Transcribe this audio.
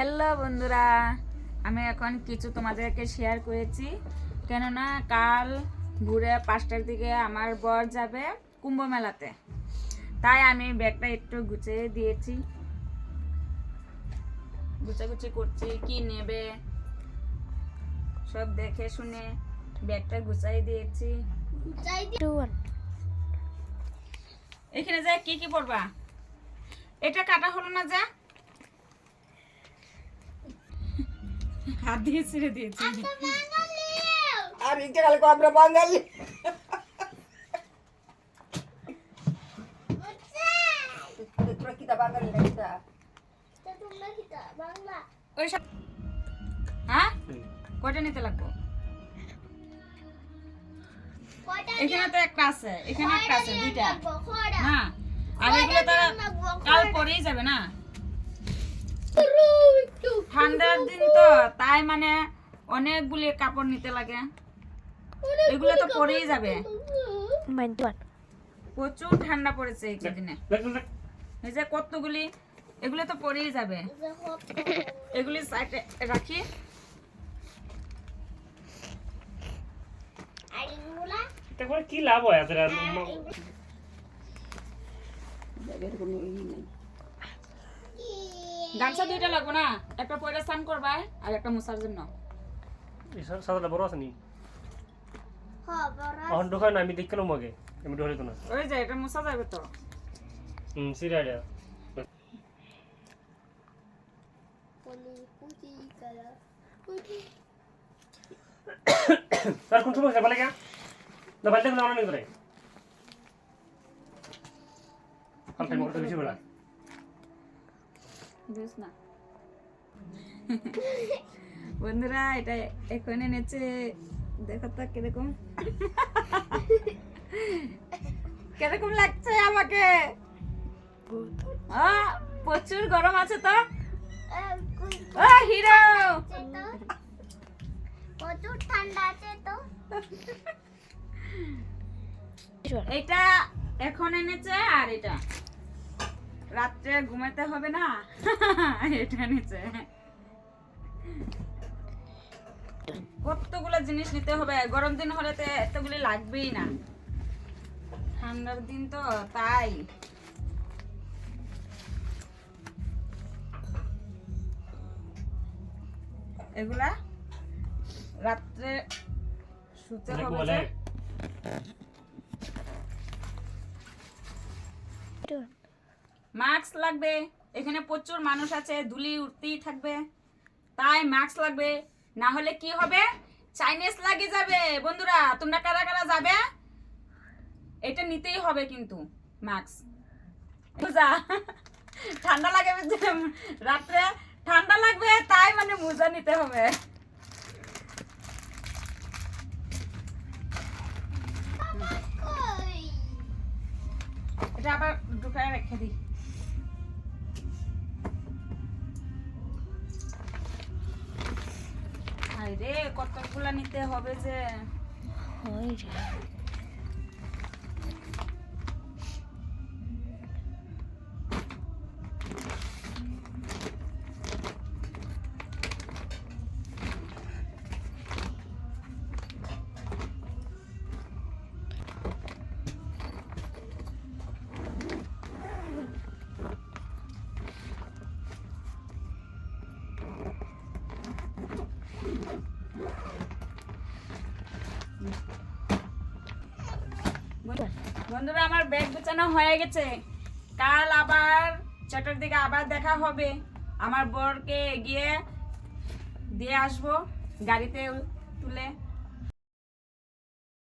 Hello বন্ধুরা, আমি এখন কিছু তোমাদেরকে শেয়ার করেছি, কেননা কাল ভোরে 5টার দিকে আমার বর যাবে কুম্ভ মেলাতে। তাই আমি ব্যাগটা একটু গুছিয়ে দিয়েছি, গুছাগুছি করছি, কি নেবে সব দেখে শুনে ব্যাগটা গুছাই দিয়েছি। এখানে যা কি কি পড়বা, এটা কাটা হলো না, যা হাত দিয়ে ছেড়ে দিয়েছি। আর ইচ্ছে কালে আমরা বাঙালি তোরা কিতা বাঙালি না কিতা ওই সব হ্যাঁ কয়টা নিতে লাগবো? এখানে তো একটা আছে, এখানে একটা আছে, দুইটা না। আর এগুলো তো কাল পরেই যাবে না, ঠান্ডার দিন তো, তাই মানে অনেকগুলি কাপড় নিতে লাগে। এগুলো তো পরেই যাবে, প্রচুর ঠান্ডা পড়েছে এই দিনে। এই যে কতগুলি, এগুলো তো পরেই যাবে। এগুলি সাইডে রাখি। তারপরে কি লাভ হয় এদের? গামছা দুইটা লাগবো না, একটা পয়লা স্নান করবা আর একটা মুছার জন্য। এসব সাদাটা বড় আছে নি? এখন ঢোকায় না, আমি দেখে নেবো আগে, আমি ঢোকাই তো না। ওই যে এটা মুছা যাবে তো। সিরিয়াটা তার কোন সময় যাবা লাগা না, বালতি গুলো অনলাইন করে কালকে মোর তো বেশি বলা বুঝ না। বন্ধুরা, এটা এখন এনেছে, দেখো তো কিরকম কিরকম লাগছে আমাকে। প্রচুর গরম আছে তো। ও হিরো, প্রচুর ঠান্ডা আছে তো। এটা এখন এনেছে, আর এটা রাত্রে ঘুমাতে হবে না, এটা এনেছে। কতগুলো জিনিস নিতে হবে, গরম দিন হলে তো এতগুলি লাগবেই না, ঠান্ডার দিন তো তাই। এগুলা রাত্রে শুতে হবে যে। মাস্ক লাগবে, এখানে প্রচুর মানুষ আছে, ধুলি উঠতেই থাকবে, তাই মাস্ক লাগবে, না হলে কি হবে, চাইনিজ লাগে যাবে। বন্ধুরা, তোমরা কারা কারা যাবে, এটা নিতেই হবে কিন্তু মাস্ক। বুঝা, ঠান্ডা লাগে, রাত্রে ঠান্ডা লাগবে, তাই মানে মোজা নিতে হবে। এটা আবার ঢুকায় রেখে দিই। রে কতগুলা নিতে হবে যে। বন্ধুরা, আমার ব্যাগ গোছানো হয়ে গেছে, কাল আবার 4টার দিকে আবার দেখা হবে। আমার বরকে গিয়ে দিয়ে আসবো গাড়িতে তুলে।